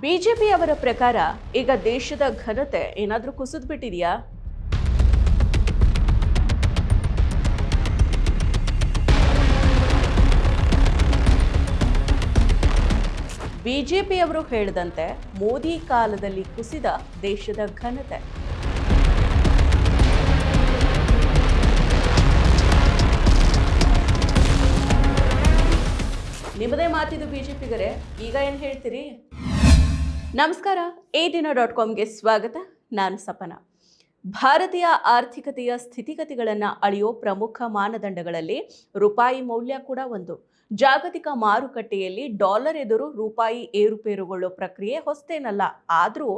ಬಿಜೆಪಿಯವರ ಪ್ರಕಾರ ಈಗ ದೇಶದ ಘನತೆ ಏನಾದರೂ ಕುಸಿದು ಬಿಟ್ಟಿದೆಯಾ? ಬಿಜೆಪಿಯವರು ಹೇಳಿದಂತೆ ಮೋದಿ ಕಾಲದಲ್ಲಿ ಕುಸಿದ ದೇಶದ ಘನತೆ. ನಿಮ್ಮದೇ ಮಾತಿದು ಬಿಜೆಪಿಗರೇ, ಈಗ ಏನು ಹೇಳ್ತೀರಿ? ನಮಸ್ಕಾರ, ADINA.comಗೆ ಸ್ವಾಗತ. ನಾನು ಸಪನ. ಭಾರತೀಯ ಆರ್ಥಿಕತೆಯ ಸ್ಥಿತಿಗತಿಗಳನ್ನು ಅಳೆಯೋ ಪ್ರಮುಖ ಮಾನದಂಡಗಳಲ್ಲಿ ರೂಪಾಯಿ ಮೌಲ್ಯ ಕೂಡ ಒಂದು. ಜಾಗತಿಕ ಮಾರುಕಟ್ಟೆಯಲ್ಲಿ ಡಾಲರ್ ಎದುರು ರೂಪಾಯಿ ಏರುಪೇರುಗೊಳ್ಳೋ ಪ್ರಕ್ರಿಯೆ ಹೊಸತೇನಲ್ಲ. ಆದರೂ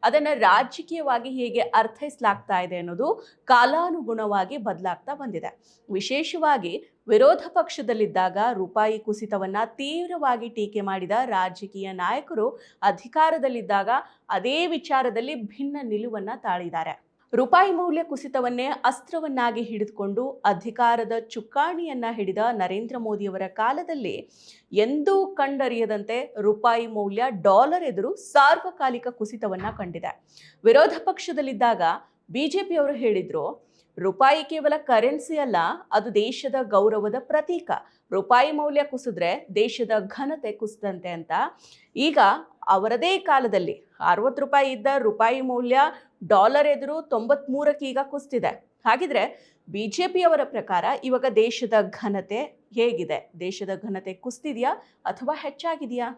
ಅದನ್ನು ರಾಜಕೀಯವಾಗಿ ಹೇಗೆ ಅರ್ಥೈಸಲಾಗ್ತಾ ಇದೆ ಅನ್ನೋದು ಕಾಲಾನುಗುಣವಾಗಿ ಬದಲಾಗ್ತಾ ಬಂದಿದೆ. ವಿಶೇಷವಾಗಿ ವಿರೋಧ ಪಕ್ಷದಲ್ಲಿದ್ದಾಗ ರೂಪಾಯಿ ಕುಸಿತವನ್ನ ತೀವ್ರವಾಗಿ ಟೀಕೆ ಮಾಡಿದ ರಾಜಕೀಯ ನಾಯಕರು ಅಧಿಕಾರದಲ್ಲಿದ್ದಾಗ ಅದೇ ವಿಚಾರದಲ್ಲಿ ಭಿನ್ನ ನಿಲುವನ್ನ ತಾಳಿದ್ದಾರೆ. ರೂಪಾಯಿ ಮೌಲ್ಯ ಕುಸಿತವನ್ನೇ ಅಸ್ತ್ರವನ್ನಾಗಿ ಹಿಡಿದುಕೊಂಡು ಅಧಿಕಾರದ ಚುಕ್ಕಾಣಿಯನ್ನ ಹಿಡಿದ ನರೇಂದ್ರ ಮೋದಿಯವರ ಕಾಲದಲ್ಲಿ ಎಂದೂ ಕಂಡರಿಯದಂತೆ ರೂಪಾಯಿ ಮೌಲ್ಯ ಡಾಲರ್ ಎದುರು ಸಾರ್ವಕಾಲಿಕ ಕುಸಿತವನ್ನ ಕಂಡಿದೆ. ವಿರೋಧ ಪಕ್ಷದಲ್ಲಿದ್ದಾಗ ಬಿಜೆಪಿಯವರು ಹೇಳಿದ್ರು, ರೂಪಾಯಿ ಕೇವಲ ಕರೆನ್ಸಿ ಅಲ್ಲ, ಅದು ದೇಶದ ಗೌರವದ ಪ್ರತೀಕ. ರೂಪಾಯಿ ಮೌಲ್ಯ ಕುಸಿದ್ರೆ ದೇಶದ ಘನತೆ ಕುಸಿದಂತೆ ಅಂತ. ಈಗ ಅವರದೇ ಕಾಲದಲ್ಲಿ 60 ರೂಪಾಯಿ ಇದ್ದ ರೂಪಾಯಿ ಮೌಲ್ಯ ಡಾಲರ್ ಎದುರು 93ಕ್ಕೆ ಈಗ ಕುಸಿದಿದೆ. ಹಾಗಿದ್ರೆ ಬಿಜೆಪಿಯವರ ಪ್ರಕಾರ ಇವಾಗ ದೇಶದ ಘನತೆ ಹೇಗಿದೆ? ದೇಶದ ಘನತೆ ಕುಸಿದಿದೆಯಾ ಅಥವಾ ಹೆಚ್ಚಾಗಿದೆಯಾ?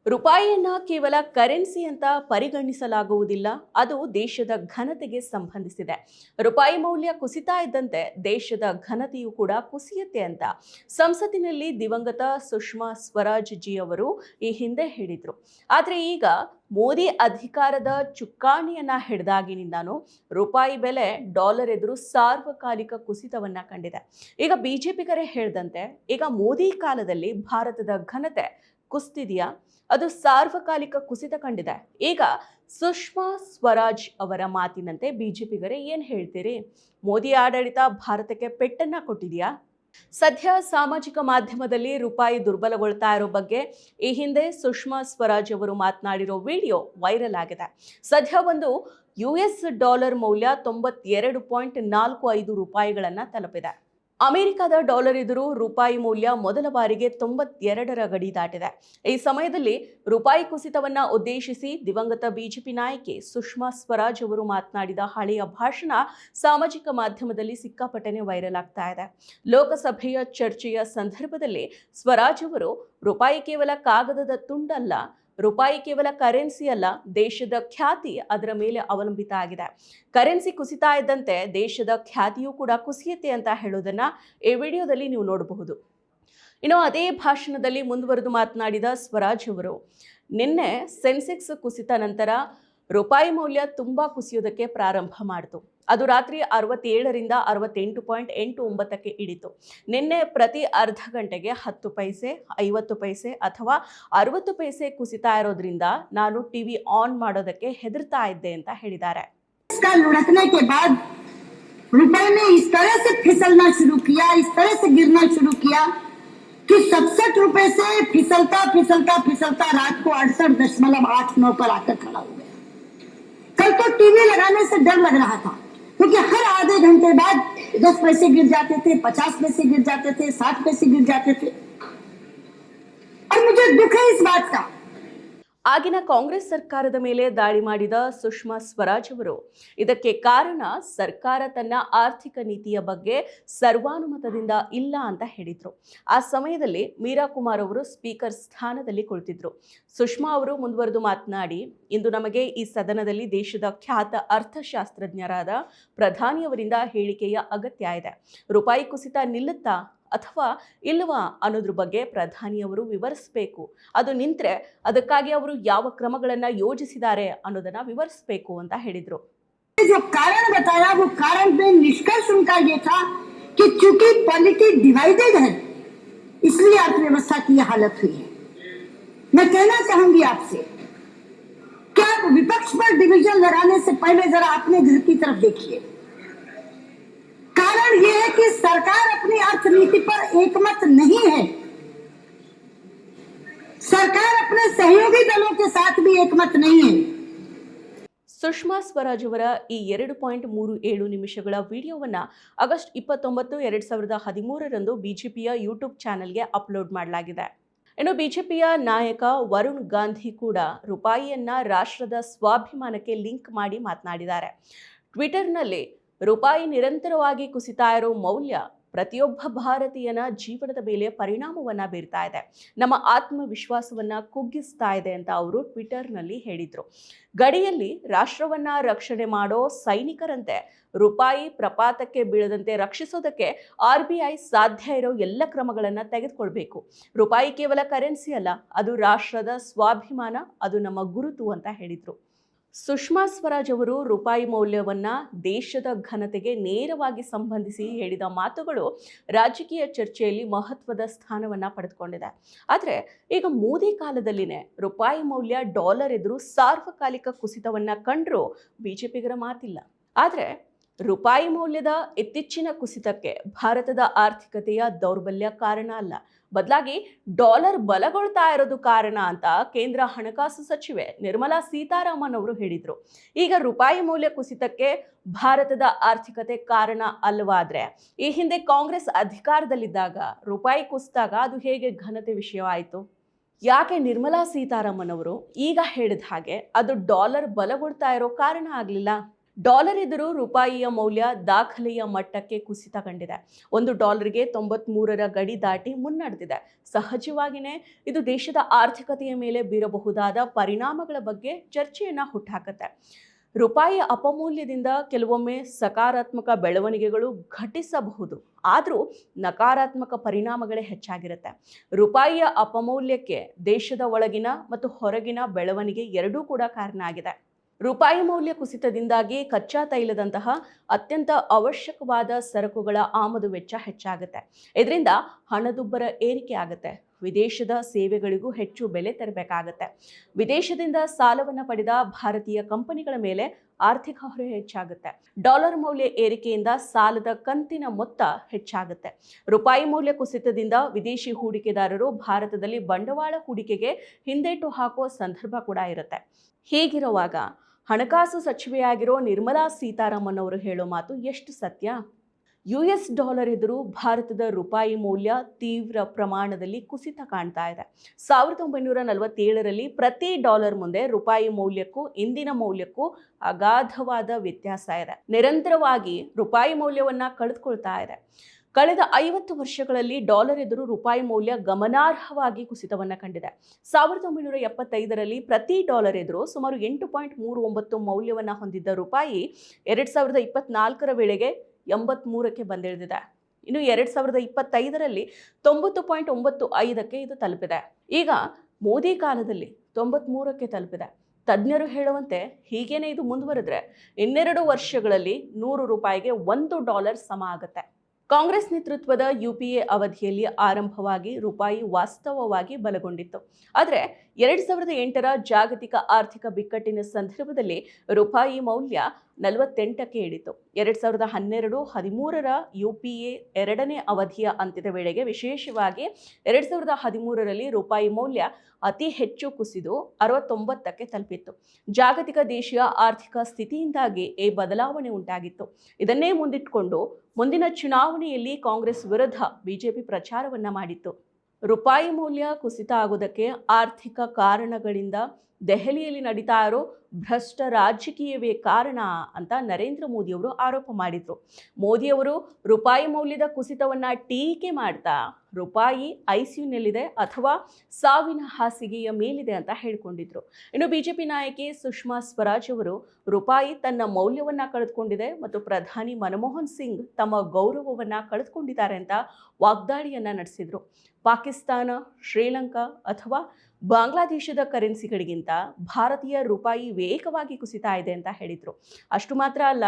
ರೂಪಾಯಿಯನ್ನ ಕೇವಲ ಕರೆನ್ಸಿ ಅಂತ ಪರಿಗಣಿಸಲಾಗುವುದಿಲ್ಲ, ಅದು ದೇಶದ ಘನತೆಗೆ ಸಂಬಂಧಿಸಿದೆ. ರೂಪಾಯಿ ಮೌಲ್ಯ ಕುಸಿತಾ ಇದ್ದಂತೆ ದೇಶದ ಘನತೆಯೂ ಕೂಡ ಕುಸಿಯುತ್ತೆ ಅಂತ ಸಂಸತ್ತಿನಲ್ಲಿ ದಿವಂಗತ ಸುಷ್ಮಾ ಸ್ವರಾಜ್ ಜಿ ಅವರು ಈ ಹಿಂದೆ ಹೇಳಿದ್ರು. ಆದರೆ ಈಗ ಮೋದಿ ಅಧಿಕಾರದ ಚುಕ್ಕಾಣಿಯನ್ನ ಹಿಡಿದಾಗಿನಿಂದಾನು ರೂಪಾಯಿ ಬೆಲೆ ಡಾಲರ್ ಎದುರು ಸಾರ್ವಕಾಲಿಕ ಕುಸಿತವನ್ನ ಕಂಡಿದೆ. ಈಗ ಬಿಜೆಪಿಗರೇ ಹೇಳಿದಂತೆ ಈಗ ಮೋದಿ ಕಾಲದಲ್ಲಿ ಭಾರತದ ಘನತೆ ಕುಸಿದಿದೆಯಾ? ಅದು ಸಾರ್ವಕಾಲಿಕ ಕುಸಿತ ಕಂಡಿದೆ. ಈಗ ಸುಷ್ಮಾ ಸ್ವರಾಜ್ ಅವರ ಮಾತಿನಂತೆ ಬಿಜೆಪಿಗರೇ ಏನ್ ಹೇಳ್ತೀರಿ? ಮೋದಿ ಆಡಳಿತ ಭಾರತಕ್ಕೆ ಪೆಟ್ಟನ್ನ ಕೊಟ್ಟಿದೆಯಾ? ಸದ್ಯ ಸಾಮಾಜಿಕ ಮಾಧ್ಯಮದಲ್ಲಿ ರೂಪಾಯಿ ದುರ್ಬಲಗೊಳ್ತಾ ಇರೋ ಬಗ್ಗೆ ಈ ಹಿಂದೆ ಸುಷ್ಮಾ ಸ್ವರಾಜ್ ಅವರು ಮಾತನಾಡಿರೋ ವಿಡಿಯೋ ವೈರಲ್ ಆಗಿದೆ. ಸದ್ಯ ಒಂದು US ಡಾಲರ್ ಮೌಲ್ಯ 92.45 ರೂಪಾಯಿಗಳನ್ನ ತಲುಪಿದೆ. ಅಮೆರಿಕದ ಡಾಲರ್ ಎದುರು ರೂಪಾಯಿ ಮೌಲ್ಯ ಮೊದಲ ಬಾರಿಗೆ 92ರ ಗಡಿ ದಾಟಿದೆ. ಈ ಸಮಯದಲ್ಲಿ ರೂಪಾಯಿ ಕುಸಿತವನ್ನ ಉದ್ದೇಶಿಸಿ ದಿವಂಗತ ಬಿಜೆಪಿ ನಾಯಕಿ ಸುಷ್ಮಾ ಸ್ವರಾಜ್ ಅವರು ಮಾತನಾಡಿದ ಹಳೆಯ ಭಾಷಣ ಸಾಮಾಜಿಕ ಮಾಧ್ಯಮದಲ್ಲಿ ಸಿಕ್ಕಾಪಟ್ಟನೆ ವೈರಲ್ ಆಗ್ತಾ ಇದೆ. ಲೋಕಸಭೆಯ ಚರ್ಚೆಯ ಸಂದರ್ಭದಲ್ಲಿ ಸ್ವರಾಜ್ ಅವರು ರೂಪಾಯಿ ಕೇವಲ ಕಾಗದದ ತುಂಡಲ್ಲ, ರೂಪಾಯಿ ಕೇವಲ ಕರೆನ್ಸಿ ಅಲ್ಲ, ದೇಶದ ಖ್ಯಾತಿ ಅದರ ಮೇಲೆ ಅವಲಂಬಿತ ಆಗಿದೆ. ಕರೆನ್ಸಿ ಕುಸಿತಾ ಇದ್ದಂತೆ ದೇಶದ ಖ್ಯಾತಿಯೂ ಕೂಡ ಕುಸಿಯುತ್ತೆ ಅಂತ ಹೇಳೋದನ್ನ ಈ ವಿಡಿಯೋದಲ್ಲಿ ನೀವು ನೋಡಬಹುದು. ಇನ್ನು ಅದೇ ಭಾಷಣದಲ್ಲಿ ಮುಂದುವರೆದು ಮಾತನಾಡಿದ ಸ್ವರಾಜ್ ಅವರು, ನಿನ್ನೆ ಸೆನ್ಸೆಕ್ಸ್ ಕುಸಿತ ನಂತರ ರೂಪಾಯಿ ಮೌಲ್ಯ ತುಂಬಾ ಕುಸಿಯೋದಕ್ಕೆ ಪ್ರಾರಂಭ ಮಾಡಿತು. ಅದು ರಾತ್ರಿ 67ರಿಂದ 68.89ಕ್ಕೆ ಇಳಿತು. ನಿನ್ನೆ ಪ್ರತಿ ಅರ್ಧ ಗಂಟೆಗೆ 10 ಪೈಸೆ, 50 ಪೈಸೆ ಅಥವಾ 60 ಪೈಸೆ ಕುಸಿತಾ ಇರೋದ್ರಿಂದ ನಾನು ಟಿವಿ ಆನ್ ಮಾಡೋದಕ್ಕೆ ಹೆದರ್ತಾ ಇದ್ದೆ ಅಂತ ಹೇಳಿದ್ದಾರೆ. रुपए ने इस तरह से फिसलना शुरू किया, इस तरह से गिरना शुरू किया कि 67 रुपए से फिसलता फिसलता फिसलता रात को 68.89 पर आकर खड़ा हो गया। कल तो टीवी लगाने से डर लग रहा था, क्योंकि हर आधे घंटे बाद 10 पैसे गिर जाते थे, 50 पैसे गिर जाते थे, 60 पैसे गिर जाते थे। और मुझे दुख है इस बात का। ಆಗಿನ ಕಾಂಗ್ರೆಸ್ ಸರ್ಕಾರದ ಮೇಲೆ ದಾಳಿ ಮಾಡಿದ ಸುಷ್ಮಾ ಸ್ವರಾಜ್ ಅವರು ಇದಕ್ಕೆ ಕಾರಣ ಸರ್ಕಾರ ತನ್ನ ಆರ್ಥಿಕ ನೀತಿಯ ಬಗ್ಗೆ ಸರ್ವಾನುಮತದಿಂದ ಇಲ್ಲ ಅಂತ ಹೇಳಿದ್ರು. ಆ ಸಮಯದಲ್ಲಿ ಮೀರಾ ಕುಮಾರ್ ಅವರು ಸ್ಪೀಕರ್ ಸ್ಥಾನದಲ್ಲಿ ಕುಳಿತಿದ್ರು. ಸುಷ್ಮಾ ಅವರು ಮುಂದುವರೆದು ಮಾತನಾಡಿ, ಇಂದು ನಮಗೆ ಈ ಸದನದಲ್ಲಿ ದೇಶದ ಖ್ಯಾತ ಅರ್ಥಶಾಸ್ತ್ರಜ್ಞರಾದ ಪ್ರಧಾನಿಯವರಿಂದ ಹೇಳಿಕೆಯ ಅಗತ್ಯ ಇದೆ. ರೂಪಾಯಿ ಕುಸಿತ ನಿಲ್ಲುತ್ತಾ ಅಥವಾ ಇಲ್ವಾ ಅನ್ನೋದ್ರ ಬಗ್ಗೆ ಪ್ರಧಾನಿಯವರು ವಿವರಿಸಬೇಕು. ಅದು ನಿಂತ್ರೆ ಅದಕ್ಕಾಗಿ ಅವರು ಯಾವ ಕ್ರಮಗಳನ್ನ ಯೋಜಿಸಿದ್ದಾರೆ ಅನ್ನೋದನ್ನ ವಿವರಿಸಬೇಕು ಅಂತ ಹೇಳಿದ್ರು. जो कारण बताया वो कारण में निष्कर्ष उनका ये था कि चूंकि पॉलिटी डिवाइडेड है इसलिए अर्थव्यवस्था की हालत हुई है। मैं कहना चाहूंगी आपसे, क्या विपक्ष पर डिवीजन लगाने से पहले जरा अपने घर की तरफ देखिए। कारण यह है कि सरकार अपनी अर्थनीति पर एकमत नहीं है। सरकार अपने सहयोगी दलों के साथ भी एकमत नहीं है। ಸುಷ್ಮಾ ಸ್ವರಾಜ್ ಅವರ ಈ 2.37 ನಿಮಿಷಗಳ ವಿಡಿಯೋವನ್ನು ಆಗಸ್ಟ್ 29, 2013ರಂದು ಬಿಜೆಪಿಯ ಯೂಟ್ಯೂಬ್ ಚಾನೆಲ್ಗೆ ಅಪ್ಲೋಡ್ ಮಾಡಲಾಗಿದೆ. ಇನ್ನು ಬಿಜೆಪಿಯ ನಾಯಕ ವರುಣ್ ಗಾಂಧಿ ಕೂಡ ರೂಪಾಯಿಯನ್ನ ರಾಷ್ಟ್ರದ ಸ್ವಾಭಿಮಾನಕ್ಕೆ ಲಿಂಕ್ ಮಾಡಿ ಮಾತನಾಡಿದ್ದಾರೆ. ಟ್ವಿಟರ್ನಲ್ಲಿ ರೂಪಾಯಿ ನಿರಂತರವಾಗಿ ಕುಸಿತಾ ಇರೋ ಮೌಲ್ಯ ಪ್ರತಿಯೊಬ್ಬ ಭಾರತೀಯನ ಜೀವನದ ಮೇಲೆ ಪರಿಣಾಮವನ್ನ ಬೀರ್ತಾ ಇದೆ, ನಮ್ಮ ಆತ್ಮವಿಶ್ವಾಸವನ್ನ ಕುಗ್ಗಿಸ್ತಾ ಇದೆ ಅಂತ ಅವರು ಟ್ವಿಟರ್ನಲ್ಲಿ ಹೇಳಿದ್ರು. ಗಡಿಯಲ್ಲಿ ರಾಷ್ಟ್ರವನ್ನ ರಕ್ಷಣೆ ಮಾಡೋ ಸೈನಿಕರಂತೆ ರೂಪಾಯಿ ಪ್ರಪಾತಕ್ಕೆ ಬೀಳದಂತೆ ರಕ್ಷಿಸೋದಕ್ಕೆ RBI ಸಾಧ್ಯ ಇರೋ ಎಲ್ಲ ಕ್ರಮಗಳನ್ನ ತೆಗೆದುಕೊಳ್ಬೇಕು. ರೂಪಾಯಿ ಕೇವಲ ಕರೆನ್ಸಿ ಅಲ್ಲ, ಅದು ರಾಷ್ಟ್ರದ ಸ್ವಾಭಿಮಾನ, ಅದು ನಮ್ಮ ಗುರುತು ಅಂತ ಹೇಳಿದ್ರು. ಸುಷ್ಮಾ ಸ್ವರಾಜ್ ಅವರು ರೂಪಾಯಿ ಮೌಲ್ಯವನ್ನ ದೇಶದ ಘನತೆಗೆ ನೇರವಾಗಿ ಸಂಬಂಧಿಸಿ ಹೇಳಿದ ಮಾತುಗಳು ರಾಜಕೀಯ ಚರ್ಚೆಯಲ್ಲಿ ಮಹತ್ವದ ಸ್ಥಾನವನ್ನ ಪಡೆದುಕೊಂಡಿದೆ. ಆದರೆ ಈಗ ಮೋದಿ ಕಾಲದಲ್ಲಿನೇ ರೂಪಾಯಿ ಮೌಲ್ಯ ಡಾಲರ್ ಎದುರು ಸಾರ್ವಕಾಲಿಕ ಕುಸಿತವನ್ನ ಕಂಡ್ರೂ ಬಿಜೆಪಿಗರ ಮಾತಿಲ್ಲ. ಆದರೆ ರೂಪಾಯಿ ಮೌಲ್ಯದ ಇತ್ತೀಚಿನ ಕುಸಿತಕ್ಕೆ ಭಾರತದ ಆರ್ಥಿಕತೆಯ ದೌರ್ಬಲ್ಯ ಕಾರಣ ಅಲ್ಲ, ಬದಲಾಗಿ ಡಾಲರ್ ಬಲಗೊಳ್ತಾ ಇರೋದು ಕಾರಣ ಅಂತ ಕೇಂದ್ರ ಹಣಕಾಸು ಸಚಿವೆ ನಿರ್ಮಲಾ ಸೀತಾರಾಮನ್ ಅವರು ಹೇಳಿದ್ರು. ಈಗ ರೂಪಾಯಿ ಮೌಲ್ಯ ಕುಸಿತಕ್ಕೆ ಭಾರತದ ಆರ್ಥಿಕತೆ ಕಾರಣ ಅಲ್ಲವಾದ್ರೆ ಈ ಹಿಂದೆ ಕಾಂಗ್ರೆಸ್ ಅಧಿಕಾರದಲ್ಲಿದ್ದಾಗ ರೂಪಾಯಿ ಕುಸಿದಾಗ ಅದು ಹೇಗೆ ಘನತೆ ವಿಷಯವಾಯಿತು? ಯಾಕೆ ನಿರ್ಮಲಾ ಸೀತಾರಾಮನ್ ಅವರು ಈಗ ಹೇಳಿದ ಹಾಗೆ ಅದು ಡಾಲರ್ ಬಲಗೊಳ್ತಾ ಇರೋ ಕಾರಣ ಆಗಲಿಲ್ಲ? ಡಾಲರ್ ಎದುರು ರೂಪಾಯಿಯ ಮೌಲ್ಯ ದಾಖಲೆಯ ಮಟ್ಟಕ್ಕೆ ಕುಸಿತ ಕಂಡಿದೆ. $1ಗೆ 93ರ ಗಡಿ ದಾಟಿ ಮುನ್ನಡೆದಿದೆ. ಸಹಜವಾಗಿಯೇ ಇದು ದೇಶದ ಆರ್ಥಿಕತೆಯ ಮೇಲೆ ಬೀರಬಹುದಾದ ಪರಿಣಾಮಗಳ ಬಗ್ಗೆ ಚರ್ಚೆಯನ್ನ ಹುಟ್ಟಾಕತ್ತೆ. ರೂಪಾಯಿಯ ಅಪಮೌಲ್ಯದಿಂದ ಕೆಲವೊಮ್ಮೆ ಸಕಾರಾತ್ಮಕ ಬೆಳವಣಿಗೆಗಳು ಘಟಿಸಬಹುದು, ಆದರೂ ನಕಾರಾತ್ಮಕ ಪರಿಣಾಮಗಳೇ ಹೆಚ್ಚಾಗಿರುತ್ತೆ. ರೂಪಾಯಿಯ ಅಪಮೌಲ್ಯಕ್ಕೆ ದೇಶದ ಒಳಗಿನ ಮತ್ತು ಹೊರಗಿನ ಬೆಳವಣಿಗೆ ಎರಡೂ ಕೂಡ ಕಾರಣ ಆಗಿದೆ. ರೂಪಾಯಿ ಮೌಲ್ಯ ಕುಸಿತದಿಂದಾಗಿ ಕಚ್ಚಾ ತೈಲದಂತಹ ಅತ್ಯಂತ ಅವಶ್ಯಕವಾದ ಸರಕುಗಳ ಆಮದು ವೆಚ್ಚ ಹೆಚ್ಚಾಗುತ್ತೆ. ಇದರಿಂದ ಹಣದುಬ್ಬರ ಏರಿಕೆ ಆಗುತ್ತೆ. ವಿದೇಶದ ಸೇವೆಗಳಿಗೂ ಹೆಚ್ಚು ಬೆಲೆ ತೆರಬೇಕಾಗತ್ತೆ. ವಿದೇಶದಿಂದ ಸಾಲವನ್ನು ಪಡೆದ ಭಾರತೀಯ ಕಂಪನಿಗಳ ಮೇಲೆ ಆರ್ಥಿಕ ಹೊರೆ ಹೆಚ್ಚಾಗುತ್ತೆ. ಡಾಲರ್ ಮೌಲ್ಯ ಏರಿಕೆಯಿಂದ ಸಾಲದ ಕಂತಿನ ಮೊತ್ತ ಹೆಚ್ಚಾಗುತ್ತೆ. ರೂಪಾಯಿ ಮೌಲ್ಯ ಕುಸಿತದಿಂದ ವಿದೇಶಿ ಹೂಡಿಕೆದಾರರು ಭಾರತದಲ್ಲಿ ಬಂಡವಾಳ ಹೂಡಿಕೆಗೆ ಹಿಂದೇಟು ಹಾಕುವ ಸಂದರ್ಭ ಕೂಡ ಇರುತ್ತೆ. ಹೀಗಿರುವಾಗ ಹಣಕಾಸು ಸಚಿವೆಯಾಗಿರೋ ನಿರ್ಮಲಾ ಸೀತಾರಾಮನ್ ಅವರು ಹೇಳೋ ಮಾತು ಎಷ್ಟು ಸತ್ಯ? US ಡಾಲರ್ ಎದುರು ಭಾರತದ ರೂಪಾಯಿ ಮೌಲ್ಯ ತೀವ್ರ ಪ್ರಮಾಣದಲ್ಲಿ ಕುಸಿತ ಕಾಣ್ತಾ ಇದೆ. 1947ರಲ್ಲಿ ಪ್ರತಿ ಡಾಲರ್ ಮುಂದೆ ರೂಪಾಯಿ ಮೌಲ್ಯಕ್ಕೂ ಇಂದಿನ ಮೌಲ್ಯಕ್ಕೂ ಅಗಾಧವಾದ ವ್ಯತ್ಯಾಸ ಇದೆ. ನಿರಂತರವಾಗಿ ರೂಪಾಯಿ ಮೌಲ್ಯವನ್ನ ಕಳೆದುಕೊಳ್ತಾ ಇದೆ. ಕಳೆದ 50 ವರ್ಷಗಳಲ್ಲಿ ಡಾಲರ್ ಎದುರು ರೂಪಾಯಿ ಮೌಲ್ಯ ಗಮನಾರ್ಹವಾಗಿ ಕುಸಿತವನ್ನು ಕಂಡಿದೆ. 1975ರಲ್ಲಿ ಪ್ರತಿ ಡಾಲರ್ ಎದುರು ಸುಮಾರು 8.39 ಮೌಲ್ಯವನ್ನು ಹೊಂದಿದ್ದ ರೂಪಾಯಿ 2024ರ ವೇಳೆಗೆ 83ಕ್ಕೆ ಬಂದಿಳಿದಿದೆ. ಇನ್ನು 2025ರಲ್ಲಿ 90.95ಕ್ಕೆ ಇದು ತಲುಪಿದೆ. ಈಗ ಮೋದಿ ಕಾಲದಲ್ಲಿ 93ಕ್ಕೆ ತಲುಪಿದೆ. ತಜ್ಞರು ಹೇಳುವಂತೆ ಹೀಗೇನೆ ಇದು ಮುಂದುವರೆದ್ರೆ 2 ವರ್ಷಗಳಲ್ಲಿ 100 ರೂಪಾಯಿಗೆ $1 ಸಮ ಆಗುತ್ತೆ. ಕಾಂಗ್ರೆಸ್ ನೇತೃತ್ವದ UPA ಅವಧಿಯಲ್ಲಿ ಆರಂಭವಾಗಿ ರೂಪಾಯಿ ವಾಸ್ತವವಾಗಿ ಬಲಗೊಂಡಿತ್ತು. ಆದರೆ 2008ರ ಜಾಗತಿಕ ಆರ್ಥಿಕ ಬಿಕ್ಕಟ್ಟಿನ ಸಂದರ್ಭದಲ್ಲಿ ರೂಪಾಯಿ ಮೌಲ್ಯ 48ಕ್ಕೆ ಇಳಿತು. 2012-13ರ UPA ಎರಡನೇ ಅವಧಿಯ ಅಂತ್ಯದ ವೇಳೆಗೆ, ವಿಶೇಷವಾಗಿ 2013ರಲ್ಲಿ ರೂಪಾಯಿ ಮೌಲ್ಯ ಅತಿ ಹೆಚ್ಚು ಕುಸಿದು 69ಕ್ಕೆ ತಲುಪಿತ್ತು. ಜಾಗತಿಕ ದೇಶೀಯ ಆರ್ಥಿಕ ಸ್ಥಿತಿಯಿಂದಾಗಿ ಈ ಬದಲಾವಣೆ ಉಂಟಾಗಿತ್ತು. ಇದನ್ನೇ ಮುಂದಿಟ್ಟುಕೊಂಡು ಮುಂದಿನ ಚುನಾವಣೆಯಲ್ಲಿ ಕಾಂಗ್ರೆಸ್ ವಿರುದ್ಧ ಬಿಜೆಪಿ ಪ್ರಚಾರವನ್ನ ಮಾಡಿತ್ತು. ರೂಪಾಯಿ ಮೌಲ್ಯ ಕುಸಿತ ಆಗುವುದಕ್ಕೆ ಆರ್ಥಿಕ ಕಾರಣಗಳಿಂದ ದೆಹಲಿಯಲ್ಲಿ ನಡೀತಾ ಇರೋ ಭ್ರಷ್ಟ ರಾಜಕೀಯವೇ ಕಾರಣ ಅಂತ ನರೇಂದ್ರ ಮೋದಿ ಅವರು ಆರೋಪ ಮಾಡಿದ್ರು. ಮೋದಿಯವರು ರೂಪಾಯಿ ಮೌಲ್ಯದ ಕುಸಿತವನ್ನ ಟೀಕೆ ಮಾಡ್ತಾ ರೂಪಾಯಿ ICUನಲ್ಲಿದೆ ಅಥವಾ ಸಾವಿನ ಹಾಸಿಗೆಯ ಮೇಲಿದೆ ಅಂತ ಹೇಳ್ಕೊಂಡಿದ್ರು. ಇನ್ನು ಬಿಜೆಪಿ ನಾಯಕಿ ಸುಷ್ಮಾ ಸ್ವರಾಜ್ ಅವರು ರೂಪಾಯಿ ತನ್ನ ಮೌಲ್ಯವನ್ನ ಕಳೆದುಕೊಂಡಿದೆ ಮತ್ತು ಪ್ರಧಾನಿ ಮನಮೋಹನ್ ಸಿಂಗ್ ತಮ್ಮ ಗೌರವವನ್ನ ಕಳೆದುಕೊಂಡಿದ್ದಾರೆ ಅಂತ ವಾಗ್ದಾಳಿಯನ್ನ ನಡೆಸಿದ್ರು. ಪಾಕಿಸ್ತಾನ, ಶ್ರೀಲಂಕಾ ಅಥವಾ ಬಾಂಗ್ಲಾದೇಶದ ಕರೆನ್ಸಿಗಳಿಗಿಂತ ಭಾರತೀಯ ರೂಪಾಯಿ ವೇಗವಾಗಿ ಕುಸಿತಾ ಇದೆ ಅಂತ ಹೇಳಿದ್ರು. ಅಷ್ಟು ಮಾತ್ರ ಅಲ್ಲ,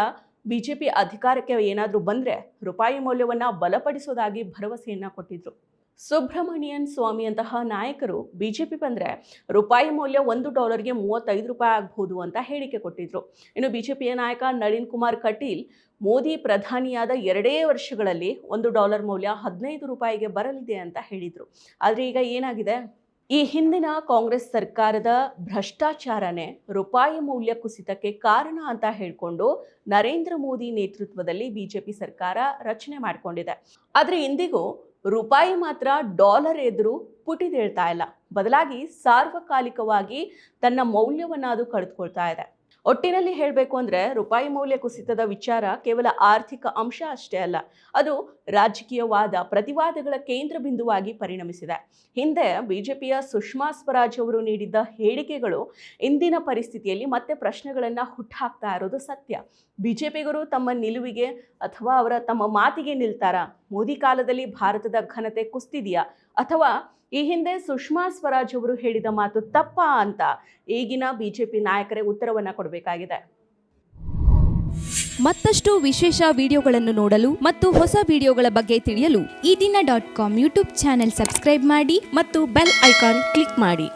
ಬಿಜೆಪಿ ಅಧಿಕಾರಕ್ಕೆ ಏನಾದರೂ ಬಂದರೆ ರೂಪಾಯಿ ಮೌಲ್ಯವನ್ನ ಬಲಪಡಿಸೋದಾಗಿ ಭರವಸೆಯನ್ನ ಕೊಟ್ಟಿದ್ರು. ಸುಬ್ರಮಣಿಯನ್ ಸ್ವಾಮಿಯಂತಹ ನಾಯಕರು ಬಿಜೆಪಿ ಬಂದರೆ ರೂಪಾಯಿ ಮೌಲ್ಯ $1ಗೆ 35 ರೂಪಾಯಿ ಆಗಬಹುದು ಅಂತ ಹೇಳಿಕೆ ಕೊಟ್ಟಿದ್ರು. ಇನ್ನು ಬಿಜೆಪಿಯ ನಾಯಕ ನಳಿನ್ ಕುಮಾರ್ ಕಟೀಲ್ ಮೋದಿ ಪ್ರಧಾನಿಯಾದ 2 ವರ್ಷಗಳಲ್ಲಿ $1 ಮೌಲ್ಯ 15 ರೂಪಾಯಿಗೆ ಬರಲಿದೆ ಅಂತ ಹೇಳಿದ್ರು. ಆದರೆ ಈಗ ಏನಾಗಿದೆ? ಈ ಹಿಂದಿನ ಕಾಂಗ್ರೆಸ್ ಸರ್ಕಾರದ ಭ್ರಷ್ಟಾಚಾರನೇ ರೂಪಾಯಿ ಮೌಲ್ಯ ಕುಸಿತಕ್ಕೆ ಕಾರಣ ಅಂತ ಹೇಳಿಕೊಂಡು ನರೇಂದ್ರ ಮೋದಿ ನೇತೃತ್ವದಲ್ಲಿ ಬಿಜೆಪಿ ಸರ್ಕಾರ ರಚನೆ ಮಾಡಿಕೊಂಡಿದೆ. ಆದರೆ ಇಂದಿಗೂ ರೂಪಾಯಿ ಮಾತ್ರ ಡಾಲರ್ ಎದುರು ಪುಟಿದೇಳ್ತಾ ಇಲ್ಲ. ಬದಲಾಗಿ ಸಾರ್ವಕಾಲಿಕವಾಗಿ ತನ್ನ ಮೌಲ್ಯವನ್ನ ಅದು ಕಳೆದುಕೊಳ್ತಾ ಇದೆ. ಒಟ್ಟಿನಲ್ಲಿ ಹೇಳಬೇಕು ಅಂದರೆ ರೂಪಾಯಿ ಮೌಲ್ಯ ಕುಸಿತದ ವಿಚಾರ ಕೇವಲ ಆರ್ಥಿಕ ಅಂಶ ಅಷ್ಟೇ ಅಲ್ಲ, ಅದು ರಾಜಕೀಯವಾದ ಪ್ರತಿವಾದಗಳ ಕೇಂದ್ರ ಬಿಂದುವಾಗಿ ಪರಿಣಮಿಸಿದೆ. ಹಿಂದೆ ಬಿಜೆಪಿಯ ಸುಷ್ಮಾ ಸ್ವರಾಜ್ ಅವರು ನೀಡಿದ್ದ ಹೇಳಿಕೆಗಳು ಇಂದಿನ ಪರಿಸ್ಥಿತಿಯಲ್ಲಿ ಮತ್ತೆ ಪ್ರಶ್ನೆಗಳನ್ನು ಹುಟ್ಟುಹಾಕ್ತಾ ಇರೋದು ಸತ್ಯ. ಬಿಜೆಪಿಗರು ತಮ್ಮ ನಿಲುವಿಗೆ ಅಥವಾ ತಮ್ಮ ಮಾತಿಗೆ ನಿಲ್ತಾರಾ? ಮೋದಿ ಕಾಲದಲ್ಲಿ ಭಾರತದ ಘನತೆ ಕುಸ್ತಿದೆಯಾ? ಅಥವಾ ಈ ಹಿಂದೆ ಸುಷ್ಮಾ ಸ್ವರಾಜ್ ಅವರು ಹೇಳಿದ ಮಾತು ತಪ್ಪಾ ಅಂತ ಈಗಿನ ಬಿಜೆಪಿ ನಾಯಕರೇ ಉತ್ತರವನ್ನ ಕೊಡಬೇಕಾಗಿದೆ. ಮತ್ತಷ್ಟು ವಿಶೇಷ ವಿಡಿಯೋಗಳನ್ನು ನೋಡಲು ಮತ್ತು ಹೊಸ ವಿಡಿಯೋಗಳ ಬಗ್ಗೆ ತಿಳಿಯಲು EDina.com ಯೂಟ್ಯೂಬ್ ಚಾನೆಲ್ ಸಬ್ಸ್ಕ್ರೈಬ್ ಮಾಡಿ ಮತ್ತು ಬೆಲ್ ಐಕಾನ್ ಕ್ಲಿಕ್ ಮಾಡಿ.